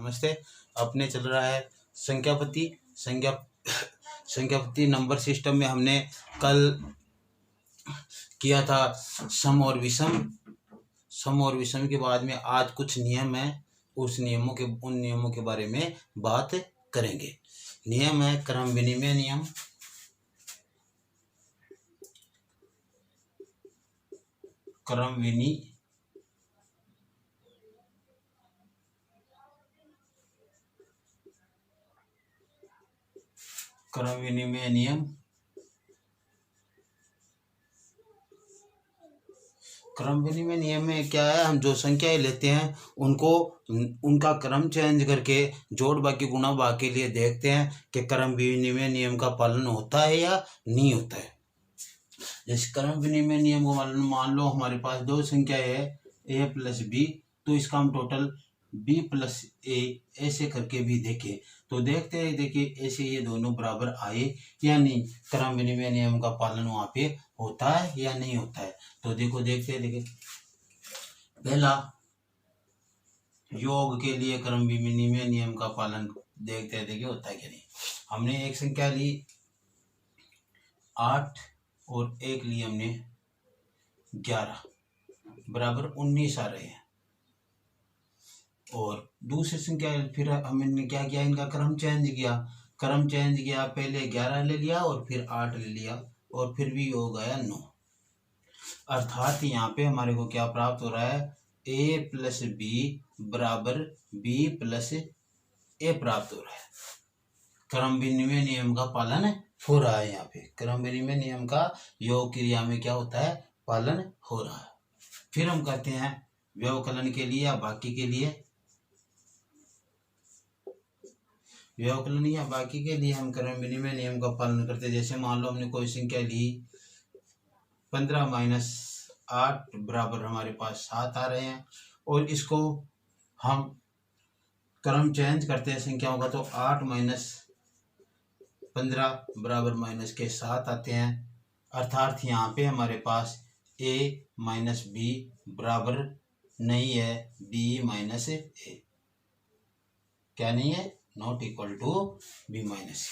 नमस्ते। अपने चल रहा है संख्यापति नंबर सिस्टम में हमने कल किया था सम और विषम के बाद में आज कुछ नियम है, उन नियमों के बारे में बात करेंगे। नियम है क्रम विनिमय नियम, क्रम विनिमय नियम। क्रम विनिमय नियम में क्या है, हम जो संख्याएं लेते हैं उनको उनका क्रम चेंज करके जोड़ बाकी गुणा भाग के लिए देखते हैं कि क्रम विनिमय नियम का पालन होता है या नहीं होता है। जैसे क्रम विनिमय नियम को मान लो हमारे पास दो संख्या है a प्लस बी, तो इसका हम टोटल b प्लस ए ऐसे करके भी देखें तो देखते हैं, देखिए ऐसे ये दोनों बराबर आए या नहीं, क्रम विनिमय नियम का पालन वहाँ पे होता है या नहीं होता है। तो देखते हैं, देखिए पहला योग के लिए क्रम विनिमय नियम का पालन देखते हैं, देखिए होता है क्या नहीं। हमने एक संख्या ली 8 और एक ली हमने 11 बराबर 19 आ रहे हैं। और दूसरी संख्या फिर हमने क्या किया, इनका क्रम चेंज किया, पहले 11 ले लिया और फिर 8 ले लिया और फिर भी योग आया 9। अर्थात यहाँ पे हमारे को क्या प्राप्त हो रहा है, a प्लस बी बराबर b प्लस ए प्राप्त हो रहा है। क्रम विनिमय नियम का पालन हो रहा है। यहाँ पे क्रम विनिमय नियम का योग क्रिया में क्या होता है, पालन हो रहा है। फिर हम करते हैं व्यवकलन के लिए या बाकी के लिए। व्यवकलन या बाकी के लिए हम क्रम विनिमय नियम का पालन करते हैं। जैसे मान लो हमने कोई संख्या ली 15 माइनस 8 बराबर हमारे पास 7 आ रहे हैं और इसको हम क्रम चेंज करते हैं संख्याओं का, तो 8 माइनस 15 बराबर माइनस के 7 आते हैं। अर्थात यहाँ पे हमारे पास a माइनस बी बराबर नहीं है b माइनस ए, क्या नहीं है, not equal to b minus a.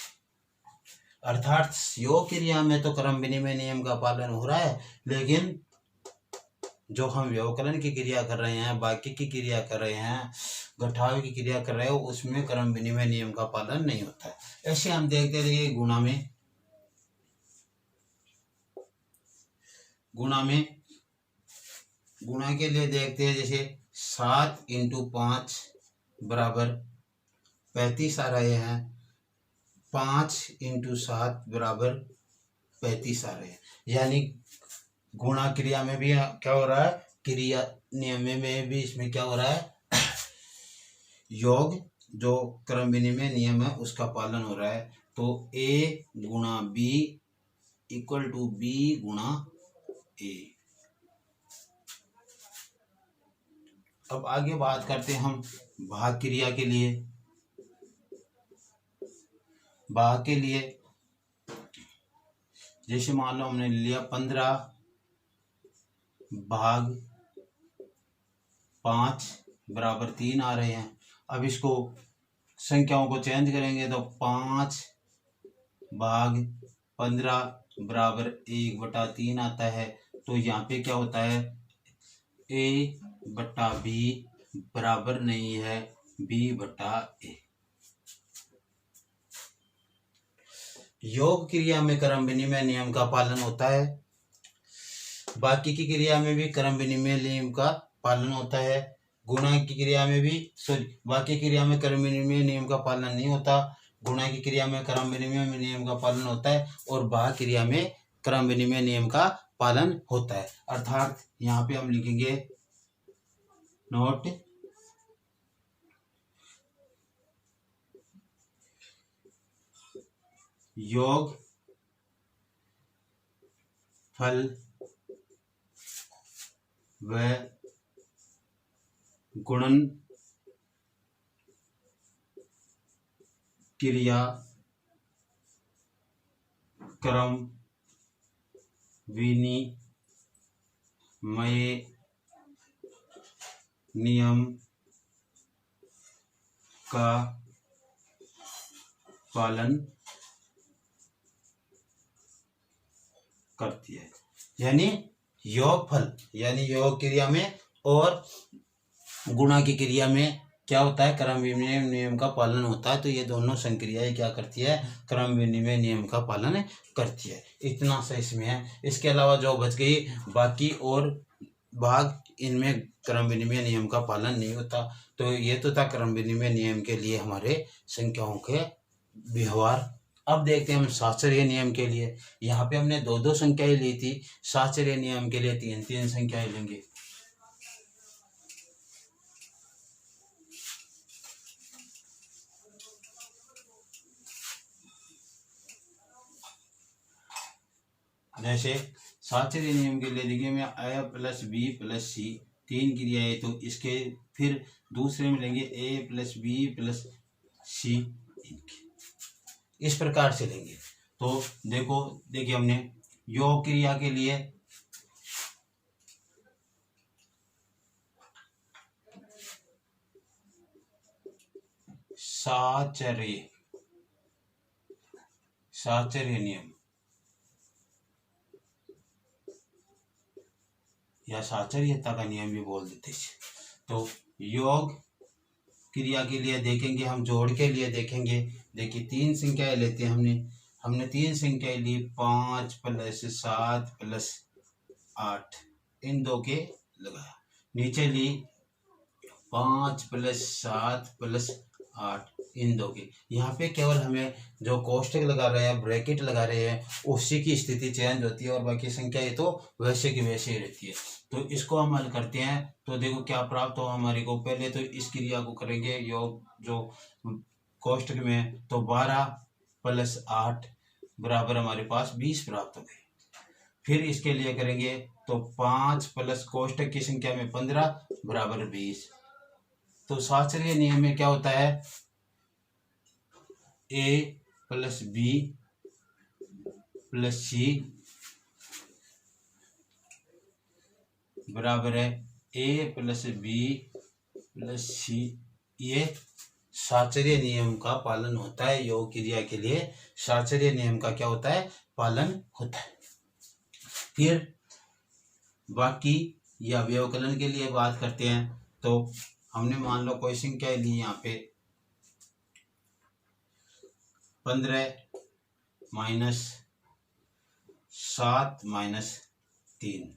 अर्थात योग क्रिया में तो क्रम विनिमय नियम का पालन हो रहा है, लेकिन जो हम व्यवकलन की क्रिया कर रहे हैं, बाकी की क्रिया कर रहे हैं, घटाव की क्रिया कर रहे हो, उसमें क्रम विनिमय नियम का पालन नहीं होता है। ऐसे हम देखते रहिए गुणा के लिए देखते हैं। जैसे 7 इंटू 5 बराबर 35 आ रहे हैं, 5 इंटू 7 बराबर 35 आ रहे हैं। यानी गुणा क्रिया में भी क्या हो रहा है, क्रिया नियम में भी इसमें क्या हो रहा है, योग जो क्रम विनिमय नियम है उसका पालन हो रहा है। तो a गुणा b इक्वल टू b गुणा a। अब आगे बात करते हैं हम भाग क्रिया के लिए। भाग के लिए जैसे मान लो हमने लिया 15 भाग 5 बराबर 3 आ रहे हैं। अब इसको संख्याओं को चेंज करेंगे तो 5 भाग 15 बराबर 1/3 आता है। तो यहाँ पे क्या होता है, a बटा b बराबर नहीं है b बटा a। योग क्रिया में क्रम विनिमय नियम का पालन होता है, बाकी की क्रिया में भी क्रम विनिमय नियम का पालन होता है। गुणा की क्रिया में भी बाकी क्रिया में क्रम विनिमय नियम का पालन नहीं होता, गुणा की क्रिया में क्रम विनिमय नियम का पालन होता है और भाग क्रिया में क्रम विनिमय नियम का पालन होता है। अर्थात यहाँ पे हम लिखेंगे नोट योग फल व गुणन क्रिया क्रम विनिमय नियम का पालन करती है। यानी योगफल यानी योग क्रिया में और गुणा की क्रिया में क्या होता है, क्रम विनिमय नियम का पालन होता है। तो ये दोनों संक्रियाएं क्या करती है, क्रम विनिमय नियम का पालन करती है। इतना सा इसमें है। इसके अलावा जो बच गई बाकी और भाग, इनमें क्रम विनिमय नियम का पालन नहीं होता। तो ये तो था क्रम विनिमय नियम के लिए हमारे संख्याओं के व्यवहार। अब देखते हैं हम साहचर्य नियम के लिए। यहाँ पे हमने दो दो संख्याएं ली थी, साहचर्य नियम के लिए तीन तीन संख्याएं लेंगे। जैसे साहचर्य नियम के लिए देखिए, मैं a प्लस बी प्लस सी तीन क्रियाएं, तो इसके फिर दूसरे में लेंगे a प्लस बी प्लस सी, इस प्रकार से लेंगे। तो देखिए हमने योग क्रिया के लिए साहचर्य नियम या साहचर्यता का नियम भी बोल देते हैं। तो योग क्रिया के लिए देखेंगे हम, जोड़ के लिए देखेंगे। देखिए तीन संख्याएं लेते हैं हमने तीन संख्याएं ली, 5 प्लस 7 प्लस 8, इन दो के लगाया। नीचे ली 5 प्लस 7 प्लस 8, इन दो के। यहाँ पे केवल हमें जो कोष्टक लगा रहे हैं, ब्रैकेट लगा रहे हैं, उसी की स्थिति चेंज होती है और बाकी संख्याएं तो वैसे की वैसे ही रहती है। तो इसको हम हल करते हैं। तो देखो क्या प्राप्त हो हमारे को। पहले तो इस क्रिया को करेंगे योग जो कोष्टक में, तो 12 प्लस 8 बराबर हमारे पास 20 प्राप्त हो गई। फिर इसके लिए करेंगे तो 5 प्लस कोष्टक की संख्या में 15 बराबर 20। तो साहचर्य नियम में क्या होता है, a प्लस बी प्लस सी बराबर है a प्लस बी प्लस सी। ये साहचर्य नियम का पालन होता है। योग क्रिया के लिए साहचर्य नियम का क्या होता है, पालन होता है। फिर बाकी या व्यवकलन के लिए बात करते हैं। तो हमने मान लो कोई संख्या ली यहाँ पे 15 माइनस 7 माइनस 3,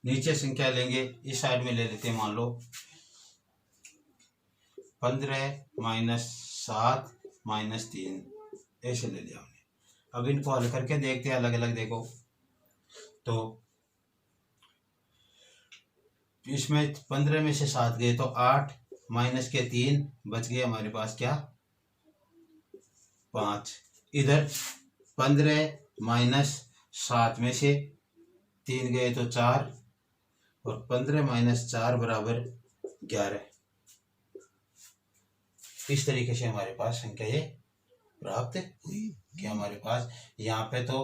नीचे संख्या लेंगे, इस साइड में ले लेते हैं। मान लो 15 माइनस 7 माइनस 3, ऐसे ले लिया हमने। अब इनको हल करके देखते हैं अलग अलग। देखो तो इसमें 15 में से 7 गए तो 8 माइनस के 3 बच गए हमारे पास क्या, 5। इधर 15 माइनस 7 में से 3 गए तो 4, और 15 माइनस 4 बराबर 11। इस तरीके से हमारे पास संख्या ये प्राप्त हुई कि हमारे पास यहाँ पे तो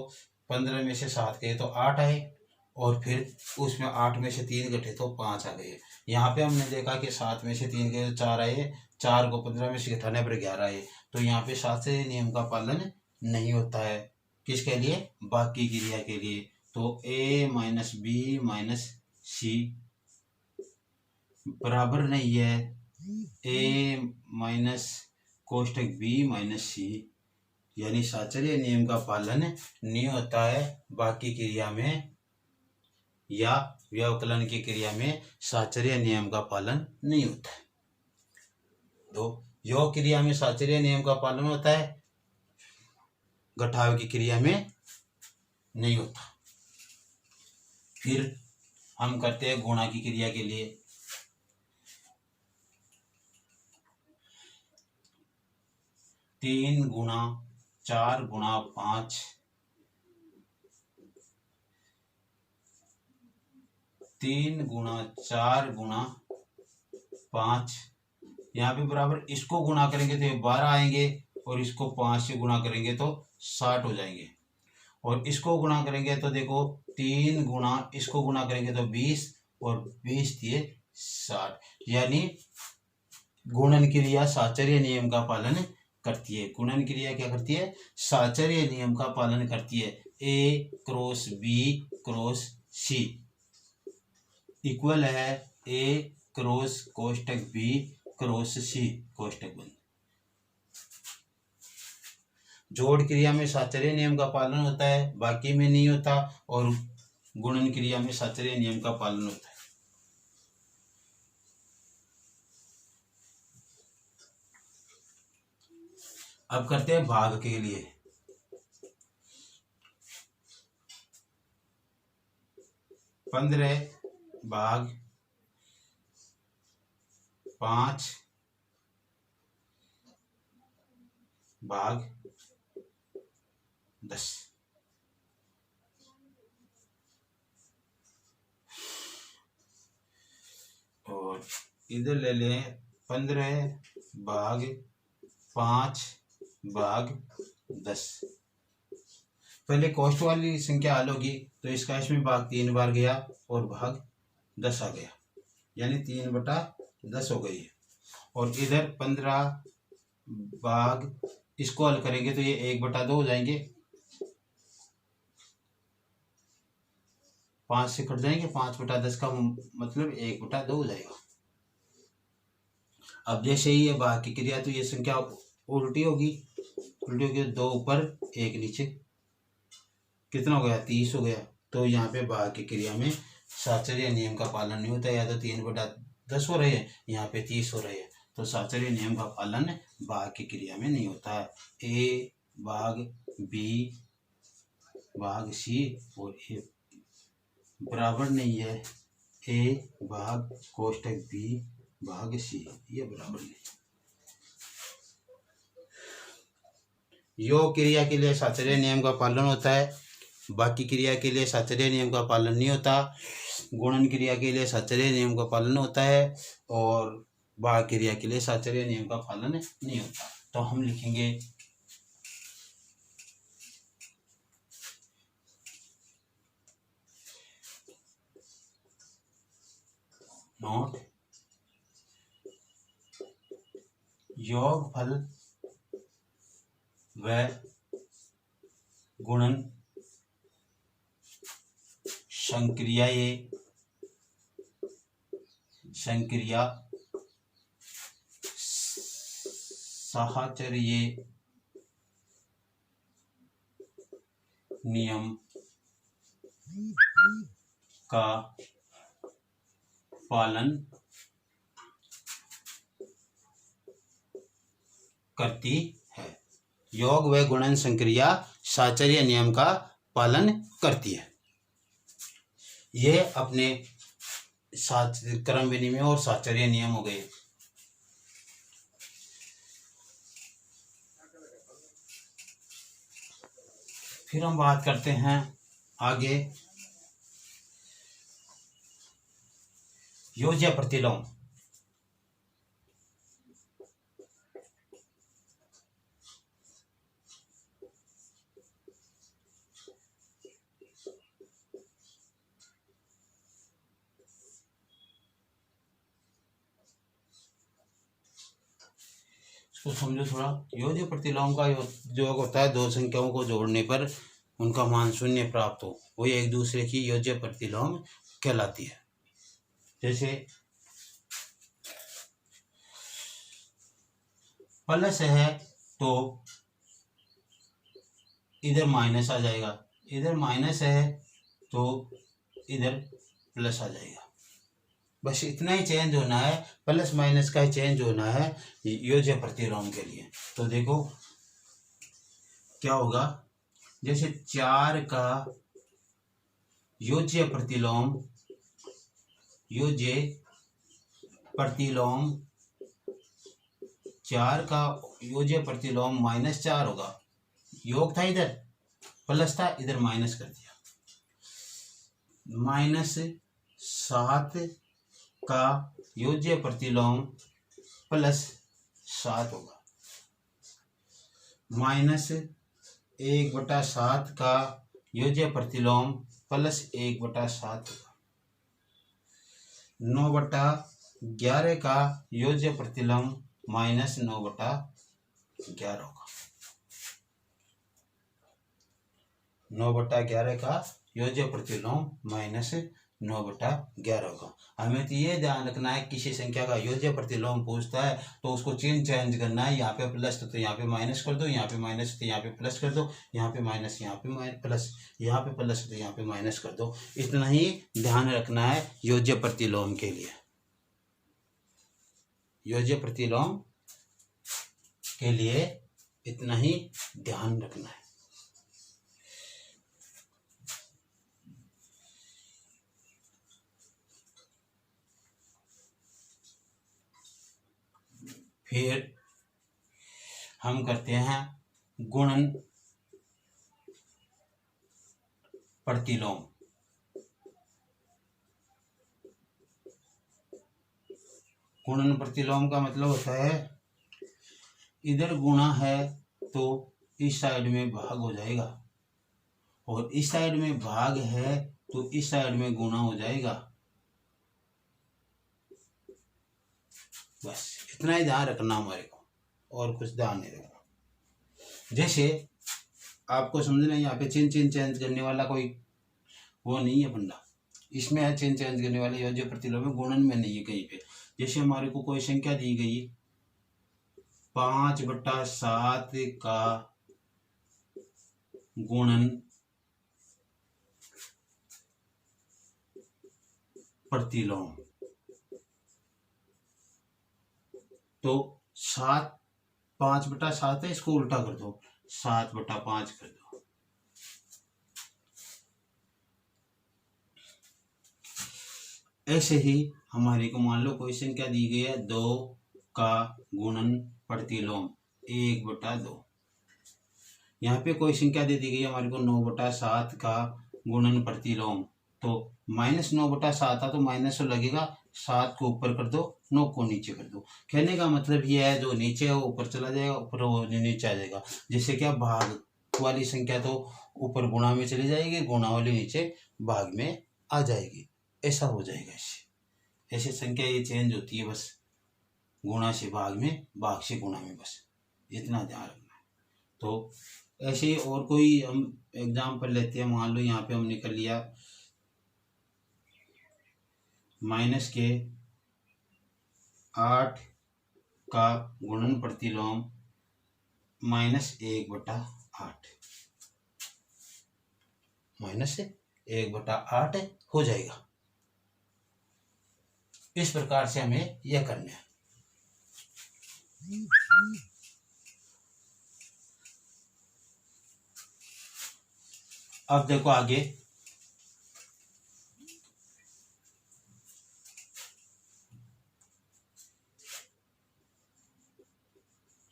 15 में से 7 गए तो 8 आए, और फिर उसमें 8 में से 3 घटे तो 5 आ गए। यहाँ पे हमने देखा कि 7 में से 3 गए तो 4 आए, 4 को 15 में से घटाने पर 11 आए। तो यहाँ पे साहचर्य नियम का पालन नहीं होता है। किसके लिए, बाकी क्रिया के लिए। तो a माइनस बी माइनस सी बराबर नहीं है a माइनस कोष्टक b माइनस सी, यानी साहचर्य नियम का पालन नहीं होता है। बाकी क्रिया में या व्यवकलन की क्रिया में साहचर्य नियम का पालन नहीं होता है। तो योग क्रिया में साहचर्य नियम का पालन होता है, घटाव की क्रिया में नहीं होता। फिर हम करते हैं गुणा की क्रिया के लिए। तीन गुणा 4 गुणा 5, 3 गुणा 4 गुणा 5, यहाँ पे बराबर इसको गुणा करेंगे तो ये 12 आएंगे, और इसको 5 से गुणा करेंगे तो 60 हो जाएंगे। और इसको गुणा करेंगे तो देखो 3 गुणा इसको गुणा करेंगे तो 20, और 20 दिए 60, यानी गुणन क्रिया साचर्य नियम का पालन करती है। गुणन क्रिया क्या करती है? साचर्य नियम का पालन करती है। A cross B cross C equal है A क्रॉस कोष्टक B क्रॉस C कोष्टक बंद। जोड़ क्रिया में साचर्य नियम का पालन होता है, बाकी में नहीं होता, और गुणन क्रिया में साचर्य नियम का पालन होता है। अब करते हैं भाग के लिए। पंद्रह भाग 5 भाग 10। और इधर ले लें 15 भाग 5 भाग 10। पहले कोष्ट वाली संख्या हल होगी तो इसका इसमें भाग 3 बार गया और भाग 10 आ गया, यानी 3/10 हो गई है। और इधर 15 भाग, इसको हल करेंगे तो ये 1/2 हो जाएंगे, 5 से कट जाएंगे, 5/10 का मतलब 1/2 हो जाएगा। अब जैसे ही ये भाग की क्रिया तो ये संख्या उल्टी होगी, 2 ऊपर 1 नीचे, कितना हो गया? 30 हो गया। तो यहाँ पे भाग की क्रिया में साचर्य नियम का पालन नहीं होता, या तो 3/10 हो रहे हैं, यहाँ पे 30 हो रहे हैं, तो साचर्य नियम का पालन भाग की क्रिया में नहीं होता है। A भाग B भाग C और A बराबर नहीं है A भाग कोष्टक B भाग C, ये बराबर नहीं। योग क्रिया के लिए साचर्य नियम का पालन होता है, बाकी क्रिया के लिए साचर्य नियम का पालन नहीं होता। गुणन क्रिया के लिए साचर्य नियम का पालन होता है और भाग क्रिया के लिए साचर्य नियम का पालन नहीं होता। तो हम लिखेंगे नोट योगफल व गुणन संक्रिया साहचर्य नियम का पालन करती है। योग व गुणन संक्रिया साचर्य नियम का पालन करती है। ये अपने क्रम विनिमय और साचर्य नियम हो गए। फिर हम बात करते हैं आगे योज्य प्रतिलोम। इसको समझो थोड़ा। योज्य प्रतिलोम का योग होता है दो संख्याओं को जोड़ने पर उनका मान शून्य प्राप्त हो, वो एक दूसरे की योज्य प्रतिलोम कहलाती है। जैसे प्लस है तो इधर माइनस आ जाएगा, इधर माइनस है तो इधर प्लस आ जाएगा। बस इतना ही चेंज होना है, प्लस माइनस का ही चेंज होना है योज्य प्रतिलोम के लिए। तो देखो क्या होगा, जैसे 4 का योज्य प्रतिलोम चार का योज्य प्रतिलोम -4 होगा। योग था इधर प्लस था, इधर माइनस कर दिया। -7 का योज्य प्रतिलोम +7 होगा। -1/7 का योज्य प्रतिलोम +1/7 होगा। 9/11 का योज्य प्रतिलोम माइनस 9/11 होगा। 9/11 का योज्य प्रतिलोम माइनस 9/11 होगा। हमें तो ये ध्यान रखना है, किसी संख्या का योज्य प्रतिलोम पूछता है तो उसको चिन्ह चेंज करना है। यहाँ पे प्लस तो यहाँ पे माइनस कर दो, यहाँ पे माइनस तो यहाँ पे प्लस कर दो, यहाँ पे माइनस यहाँ पे प्लस, यहाँ पे प्लस तो यहाँ पे माइनस कर दो। इतना ही ध्यान रखना है योज्य प्रतिलोम के लिए। योज्य प्रतिलोम के लिए इतना ही ध्यान रखना है। फिर हम करते हैं गुणन प्रतिलोम। गुणन प्रतिलोम का मतलब होता है, इधर गुणा है तो इस साइड में भाग हो जाएगा, और इस साइड में भाग है तो इस साइड में गुणा हो जाएगा। बस इतना ही ध्यान रखना हमारे को, और कुछ ध्यान नहीं रखना। जैसे आपको समझना है, यहाँ पे चिन्ह चेंज करने वाला कोई वो नहीं है बंदा, इसमें है चिन्ह चेंज करने वाले योज्य प्रतिलोम में, गुणन में नहीं है कहीं पे। जैसे हमारे को कोई संख्या दी गई 5/7 का गुणन प्रतिलोम, तो 7 5/7 है, इसको उल्टा कर दो, 7/5 कर दो। ऐसे ही हमारे को मान लो कोई संख्या दी गई है 2 का गुणन प्रतिलोम 1/2। यहाँ पे कोई संख्या दे दी गई है हमारे को 9/7 का गुणन प्रतिलोम, तो -9/7 तो माइनस तो लगेगा, 7 को ऊपर कर दो, 9 को नीचे कर दो। कहने का मतलब ये है, जो नीचे है वो ऊपर चला जाएगा, ऊपर वो नीचे आ जाएगा। जिससे क्या, भाग वाली संख्या तो ऊपर गुणा में चली जाएगी, गुणा वाली नीचे भाग में आ जाएगी, ऐसा हो जाएगा। इससे ऐसे संख्या ये चेंज होती है, बस गुणा से भाग में, भाग से गुणा में, बस इतना ध्यान रखना है। तो ऐसे ही और कोई हम एग्जाम्पल लेते हैं। मान लो यहाँ पे हमने कर लिया -8 का गुणन प्रतिलोम -1/8, -1/8 हो जाएगा। इस प्रकार से हमें यह करना है। अब देखो आगे,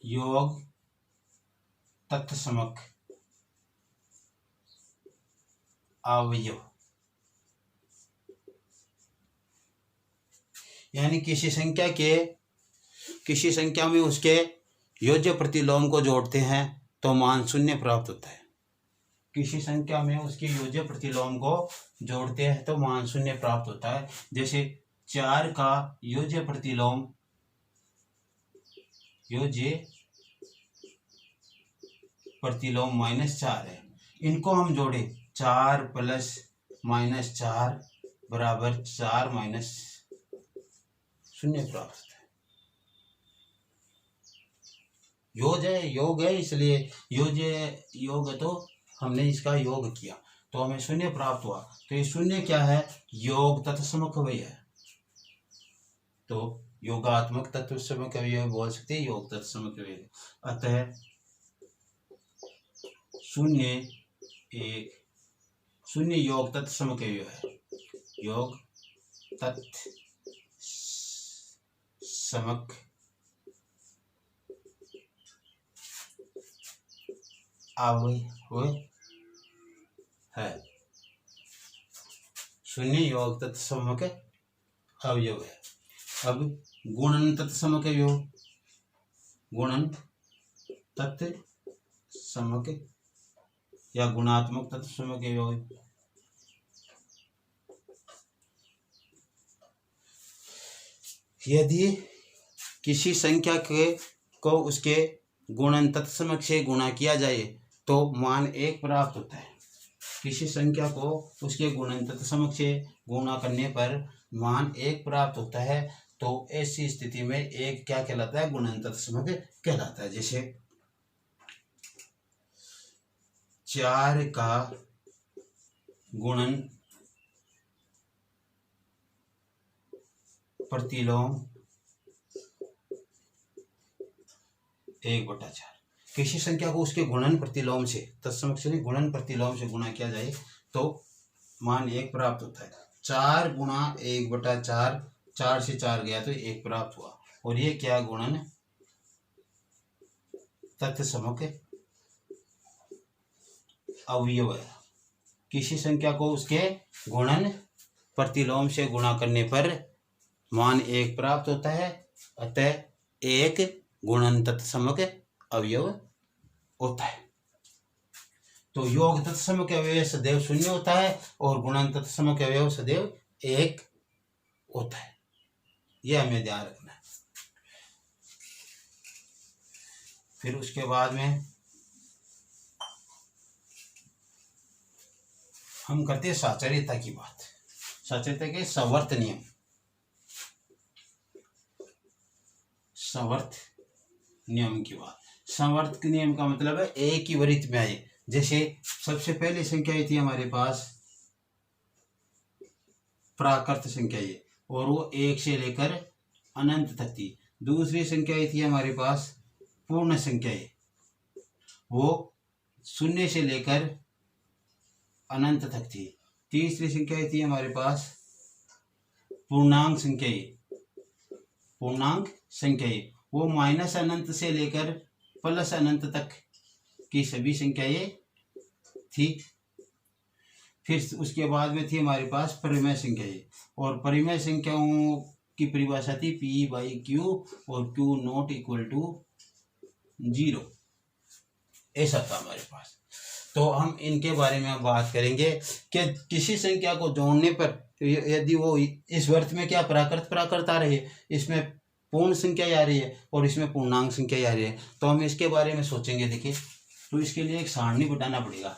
योग तत्समक अवयव, यानी किसी संख्या में उसके योज्य प्रतिलोम को जोड़ते हैं तो मान 0 प्राप्त होता है। किसी संख्या में उसके योज्य प्रतिलोम को जोड़ते हैं तो मान 0 प्राप्त होता है। जैसे 4 का योज्य प्रतिलोम -4 है। इनको हम जोड़े, 4 + -4 बराबर 4 - 0 प्राप्त होता है। योग है, इसलिए योग तो हमने इसका योग किया तो हमें 0 प्राप्त हुआ। तो ये 0 क्या है, योग तत्समक अवयव है। तो योगात्मक तत्समक अवयव बोल सकते हैं, योग तत्समक अवयव। अतः 0 1 0 योग तत्समक अवयव है। योग तत्समक अवयव है। 0 योग तत्समक अवयव है। अब गुणन तत्समक अवयव, गुणन तत्समक या गुणात्मक तत्समक अवयव। यदि किसी संख्या के को उसके गुणन तत्समक से गुणा किया जाए तो मान 1 प्राप्त होता है। किसी संख्या को उसके गुणन तत्समक से गुणा करने पर मान 1 प्राप्त होता है, तो ऐसी स्थिति में 1 क्या कहलाता है? गुणन तत्समक कहलाता है। जैसे 4 का गुणन प्रतिलोम 1/4। किसी संख्या को उसके गुणन प्रतिलोम से, तत्समक से नहीं, गुणन प्रतिलोम से गुणा किया जाए तो मान 1 प्राप्त होता है। 4 गुणा 1/4, 4 से 4 गया तो 1 प्राप्त हुआ। और ये क्या गुणन तत्समक अवयव है। किसी संख्या को उसके गुणन प्रतिलोम से गुणा करने पर मान 1 प्राप्त होता है, अतः 1 गुणन तत्समक अवयव होता है। तो योग तत्समक अवयव सदैव 0 होता है और गुणन तत्समक अवयव सदैव 1 होता है। यह हमें ध्यान रखना है। फिर उसके बाद में हम करते हैं साचर्यता की बात। साचर्यता के सवर्त नियम। सवर्त नियम की बात। सवर्त नियम का मतलब है एक ही वृत्त में आए। जैसे सबसे पहली संख्या थी हमारे पास प्राकृत संख्या ये, और वो 1 से लेकर अनंत तक थी। दूसरी संख्या थी हमारे पास पूर्ण संख्या ये, वो 0 से लेकर अनंत तक थी। तीसरी संख्या थी हमारे पास पूर्णांक संख्या ये, पूर्णांक संख्या ये, वो माइनस अनंत से लेकर प्लस अनंत तक की सभी संख्याएं थी। फिर उसके बाद में थी हमारे पास परिमेय संख्याएं, और परिमेय संख्याओं की परिभाषा थी P/Q और Q नॉट इक्वल टू 0। ऐसा था हमारे पास। तो हम इनके बारे में बात करेंगे कि किसी संख्या को जोड़ने पर यदि वो इस वर्त में क्या प्राकृत आ रही है, इसमें पूर्ण संख्या आ रही है और इसमें पूर्णांक संख्या आ रही है, तो हम इसके बारे में सोचेंगे। देखिए, तो इसके लिए एक सारणी बनाना पड़ेगा।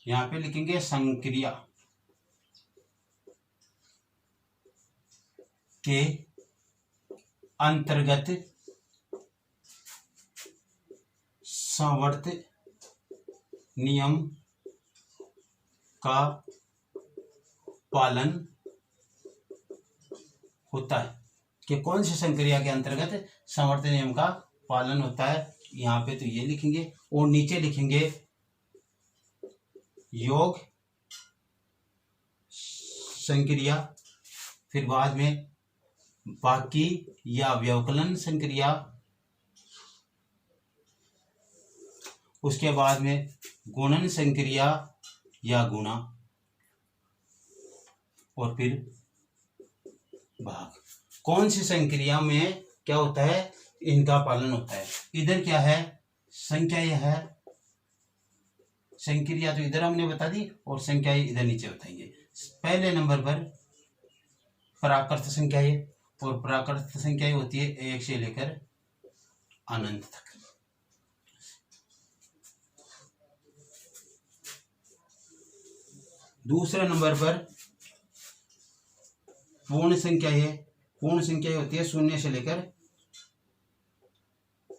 यहाँ पे लिखेंगे संक्रिया के अंतर्गत सवर्त नियम का पालन होता है। कि कौन सी संक्रिया के अंतर्गत सवर्त नियम का पालन होता है। यहाँ पे तो ये लिखेंगे और नीचे लिखेंगे योग संक्रिया, फिर बाद में बाकी या व्यवकलन संक्रिया, उसके बाद में गुणन संक्रिया या गुणा, और फिर भाग। कौन सी संक्रिया में क्या होता है, इनका पालन होता है। इधर क्या है, संख्या यह है, संक्रिया तो इधर हमने बता दी और संख्या इधर नीचे बताएंगे। पहले नंबर पर प्राकृत संख्या है, और प्राकृत संख्या होती है 1 से लेकर अनंत तक। दूसरे नंबर पर पूर्ण संख्या है, पूर्ण संख्या होती है 0 से लेकर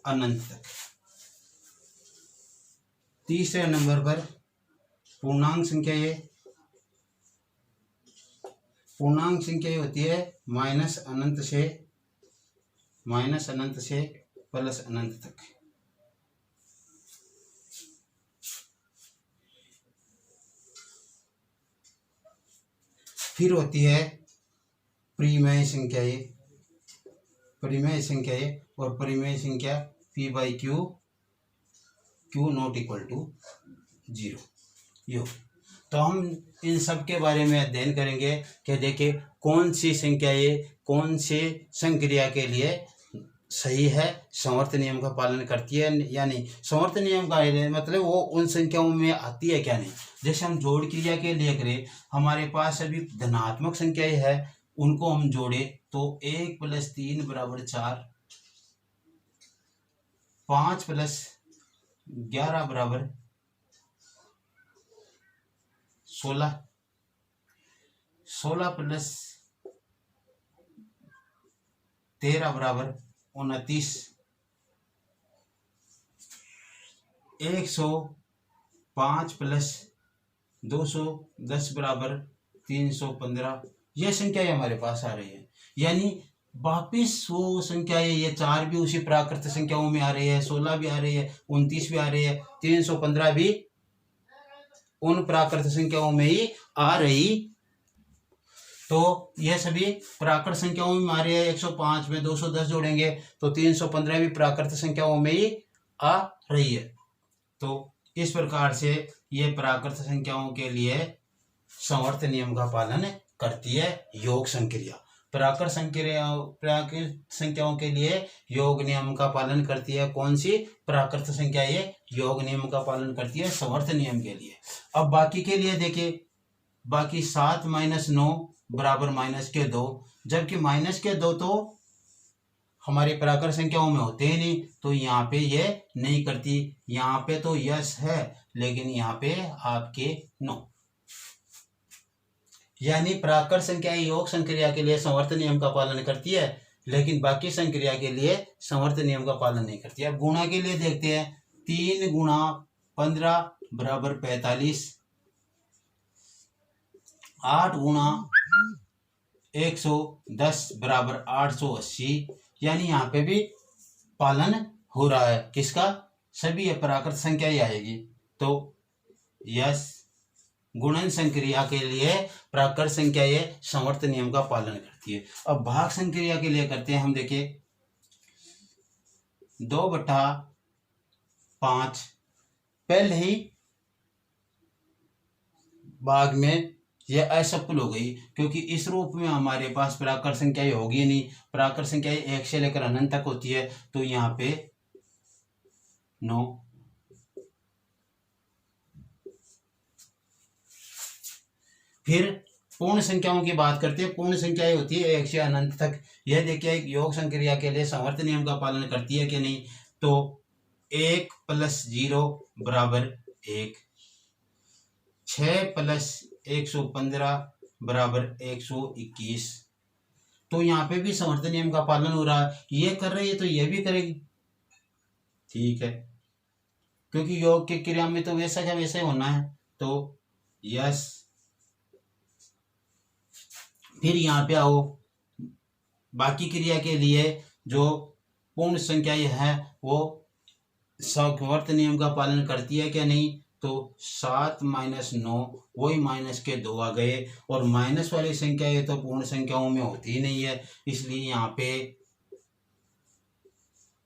अनंत तक। तीसरे नंबर पर पूर्णांक संख्या है, पूर्णांक संख्या होती है माइनस अनंत से प्लस अनंत तक। फिर होती है परिमेय संख्याएं, परिमेय संख्याएं, और परिमेय संख्या P/Q Q not equal to zero योग। तो हम इन सब के बारे में अध्ययन करेंगे कि देखिए कौन सी संख्या ये कौन सी संक्रिया के लिए सही है, समवर्त नियम का पालन करती है या नहीं। समवर्त नियम का मतलब वो उन संख्याओं में आती है क्या नहीं। जैसे हम जोड़ क्रिया के लिए करें, हमारे पास अभी धनात्मक संख्याएं है, उनको हम जोड़े तो 1 + 3 = 4, 5 + 11 = 16, 16 + 13 = 29, 105 + 210 = 315। यह संख्याएं हमारे पास आ रही है। यानी वापिस वो संख्याएं, ये 4 भी उसी प्राकृत संख्याओं में आ रही है, 16 भी आ रही है, 29 भी आ रही है, 315 भी उन प्राकृत संख्याओं में ही आ रही। तो यह सभी प्राकृत संख्याओं में आ रही है। 105 में 210 जोड़ेंगे तो 315 भी प्राकृत संख्याओं में ही आ रही है। तो इस प्रकार से ये प्राकृत संख्याओं के लिए समवर्त नियम का पालन करती है योग संक्रिया। प्राकृत संख्याओं के लिए योग नियम का पालन करती है कौन सी प्राकृत संख्या, ये योग नियम का पालन करती है समवर्त नियम के लिए। अब बाकी के लिए देखिए, बाकी 7 - 9 = -2, जबकि -2 तो हमारी प्राकृत संख्याओं में होते ही नहीं, तो यहाँ पे ये नहीं करती। यहाँ पे तो यस है लेकिन यहाँ पे आपके नो। यानी प्राकृत संख्या योग संक्रिया के लिए समवर्त नियम का पालन करती है, लेकिन बाकी संक्रिया के लिए समवर्त नियम का पालन नहीं करती है। अब गुणा के लिए देखते हैं। 3 × 15 = 45, 8 × 110 = 880। यानी यहाँ पे भी पालन हो रहा है किसका, सभी प्राकृत संख्या ही आएगी। तो यस, गुणन संक्रिया के लिए प्राकृत संख्या ये समवर्त नियम का पालन करती है। अब भाग संक्रिया के लिए करते हैं हम। देखिए 2/5 पहले ही भाग में यह असफल हो गई, क्योंकि इस रूप में हमारे पास प्राकृत संख्याएं होगी नहीं। प्राकृत संख्याएं 1 से लेकर अनंत तक होती है, तो यहाँ पे 9। फिर पूर्ण संख्याओं की बात करते हैं। पूर्ण संख्याएं होती है 1 से अनंत तक। यह देखिए योग संक्रिया के लिए समवर्त नियम का पालन करती है कि नहीं। तो 1 + 0 = 1, 6 + 115 = 121। तो यहाँ पे भी समवर्त नियम का पालन हो रहा है। ये कर रही है तो ये भी करेगी, ठीक है, क्योंकि योग की क्रिया में तो वैसा क्या वैसा ही होना है। तो यस। फिर यहाँ पे आओ, बाकी क्रिया के लिए जो पूर्ण संख्याएं हैं वो समवर्त नियम का पालन करती है क्या नहीं। तो 7 - 9 वही -2 आ गए, और माइनस वाली संख्या ये तो पूर्ण संख्याओं में होती ही नहीं है, इसलिए यहाँ पे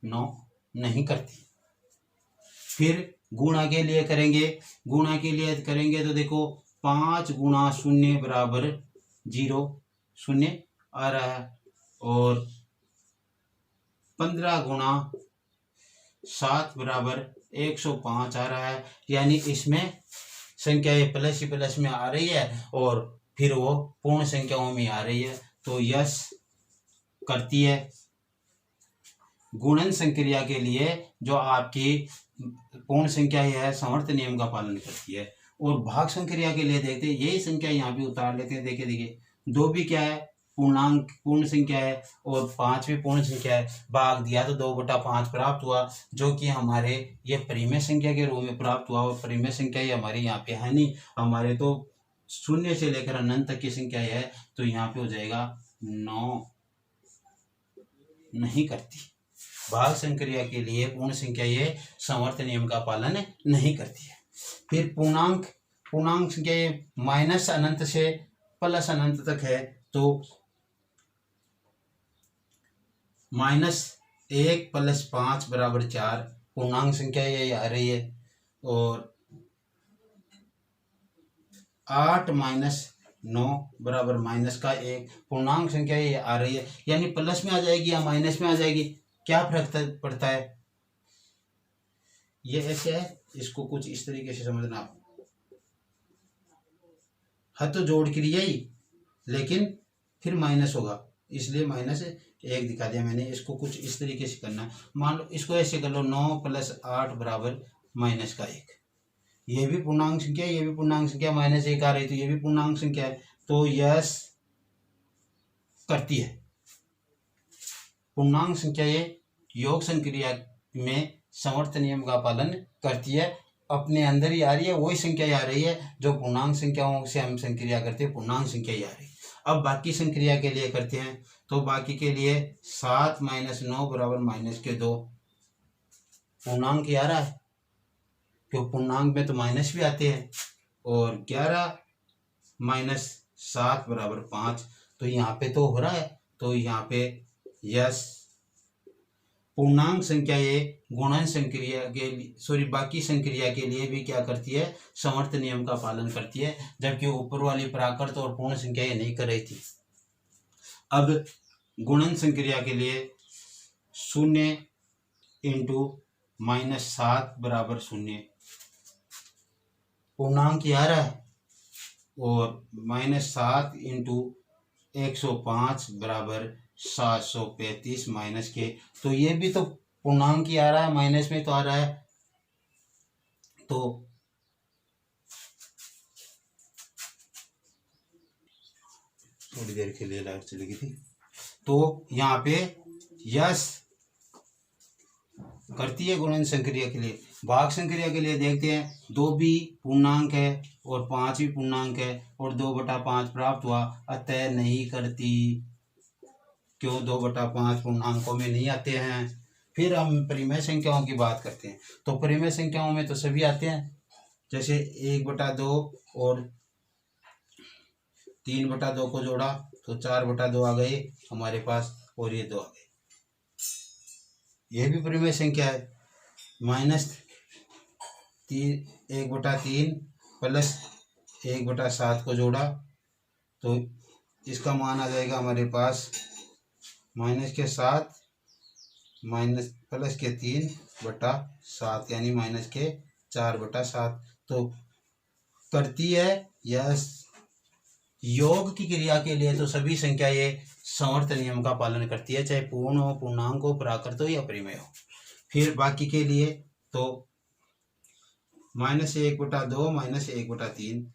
9 नहीं करती। फिर गुणा के लिए करेंगे। गुणा के लिए करेंगे तो देखो 5 × 0 = 0, 0 आ रहा है, और 15 × 7 = 105 आ रहा है। यानी इसमें संख्याएं प्लस ही प्लस में आ रही है और फिर वो पूर्ण संख्याओं में आ रही है, तो यस करती है। गुणन संक्रिया के लिए जो आपकी पूर्ण संख्या है समवर्त नियम का पालन करती है। और भाग संक्रिया के लिए देखते हैं, यही संख्या यहाँ भी उतार लेते हैं। देखिए 2 भी क्या है, पूर्णांक पूर्ण संख्या है, और 5 भी पूर्ण संख्या है। भाग दिया तो 2/5 प्राप्त हुआ, जो कि हमारे ये परिमेय संख्या के रूप में प्राप्त हुआ। और परिमेय संख्या ये हमारे यहाँ पे है नहीं, हमारे तो 0 से लेकर अनंत तक की संख्या है, तो यहाँ पे हो जाएगा 9 नहीं करती। भाग संक्रिया के लिए पूर्ण संख्या ये समवर्त नियम का पालन नहीं करती है। फिर पूर्णांक संख्या ये माइनस अनंत से प्लस अनंत तक है, तो -1 + 5 = 4 पूर्णांक संख्या ये आ रही है। और 8 माइनस 9 बराबर माइनस का 1। पूर्णांक संख्या ये आ रही है, यानी प्लस में आ जाएगी या माइनस में आ जाएगी, क्या फर्क पड़ता है। ये ऐसे है, इसको कुछ इस तरीके से समझना आप। है तो जोड़ क्रिया ही, लेकिन फिर माइनस होगा, इसलिए माइनस 1 दिखा दिया मैंने। इसको कुछ इस तरीके से करना। मान लो इसको ऐसे कर लो, 9 + 8 बराबर माइनस का 1। ये भी पूर्णांक संख्या, ये भी पूर्णांक संख्या, माइनस 1 आ रही तो ये भी पूर्णांक संख्या है, तो यस करती है। पूर्णांक संख्या ये योग संक्रिया में समवर्त नियम का पालन करती है। अपने अंदर ही आ रही है, वही संख्या ही आ रही है जो पूर्णांक संख्याओं से हम संक्रिया करते हैं, पूर्णांक संख्या ही आ रही है। अब बाकी संक्रिया के लिए करते हैं, तो बाकी के लिए 7 - 9 बराबर -2 पूर्णांक ही आ रहा है, क्यों पूर्णांक में तो माइनस भी आते हैं। और 11 - 7 बराबर 5, तो यहाँ पे तो हो रहा है, तो यहाँ पे यस। पूर्णांक संख्या ये गुणन संक्रिया के लिए, बाकी संक्रिया के लिए भी क्या करती है, समवर्त नियम का पालन करती है, जबकि ऊपर वाली प्राकृत और पूर्ण संख्या ये नहीं कर रही थी। अब गुणन संक्रिया के लिए 0 × -7 बराबर 0 पूर्णांक आ रहा है, और -7 × 105 बराबर 735 माइनस के, तो ये भी तो पूर्णांक ही आ रहा है, माइनस में तो आ रहा है। तो थोड़ी देर के लिए लाइट चली गई थी, तो यहाँ पे यस करती है गुणन संक्रिया के लिए। भाग संक्रिया के लिए देखते हैं, 2 भी पूर्णांक है और 5 भी पूर्णांक है, और 2/5 प्राप्त हुआ, अतः नहीं करती। क्यों 2/5 पूर्णांकों में नहीं आते हैं। फिर हम परिमेय संख्याओं की बात करते हैं, तो परिमेय संख्याओं में तो सभी आते हैं, जैसे 1/2 और 3/2 को जोड़ा तो 4/2 आ गए हमारे पास, और ये 2 आ गए। यह भी परिमेय संख्या है। -1/3 प्लस 1/7 को जोड़ा तो इसका मान आ जाएगा हमारे पास -7 +3/7, यानी -4/7। तो करती है यस। योग की क्रिया के लिए तो सभी संख्या ये समवर्त नियम का पालन करती है, चाहे पूर्ण हो, पूर्णांक हो, प्राकृत हो या परिमेय हो। फिर बाकी के लिए तो -1/2 -1/3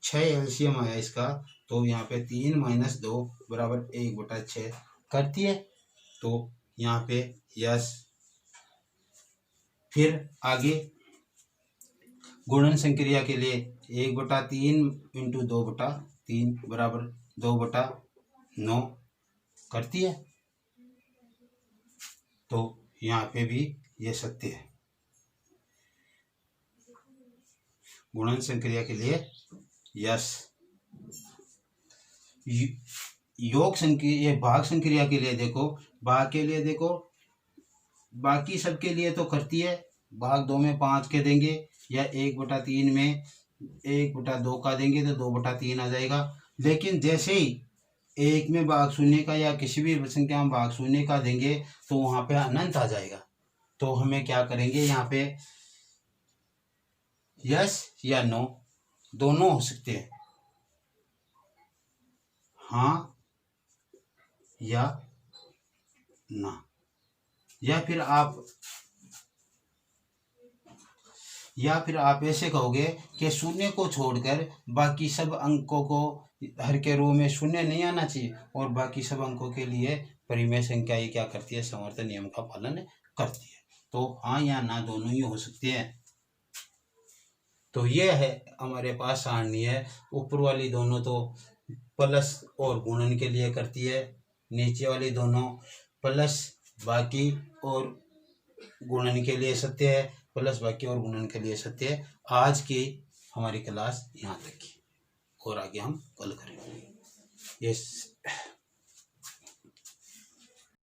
6 एलसीएम आया इसका, तो यहाँ पे 3 - 2 बराबर 1/6 करती है, तो यहाँ पे यस। फिर आगे गुणन संक्रिया के लिए 1/3 × 2/3 बराबर 2/9 करती है, तो यहाँ पे भी ये सत्य है। गुणन संक्रिया के लिए यस। योग संक्रिया, ये भाग संक्रिया के लिए देखो, भाग के लिए देखो, बाकी सबके लिए तो करती है। भाग 2 में 5 के देंगे, या 1/3 में 1/2 का देंगे तो 2/3 आ जाएगा। लेकिन जैसे ही 1 में भाग शून्य का या किसी भी संख्या में भाग शून्य का देंगे तो वहाँ पे अनंत आ जाएगा। तो हमें क्या करेंगे, यहाँ पे यस या नो दोनों हो सकते हैं, हाँ या ना। या फिर आप ऐसे कहोगे कि शून्य को छोड़कर बाकी सब अंकों को हर के रो में शून्य नहीं आना चाहिए, और बाकी सब अंकों के लिए परिमेय संख्या ये क्या करती है, समवर्त नियम का पालन करती है। तो हाँ या ना दोनों ही हो सकते हैं। तो ये है हमारे पास सारणी है। ऊपर वाली दोनों तो प्लस और गुणन के लिए करती है, नीचे वाली दोनों प्लस बाकी और गुणन के लिए सत्य है, प्लस बाकी और गुणन के लिए सत्य है। आज की हमारी क्लास यहाँ तक की, और आगे हम कल करेंगे। ये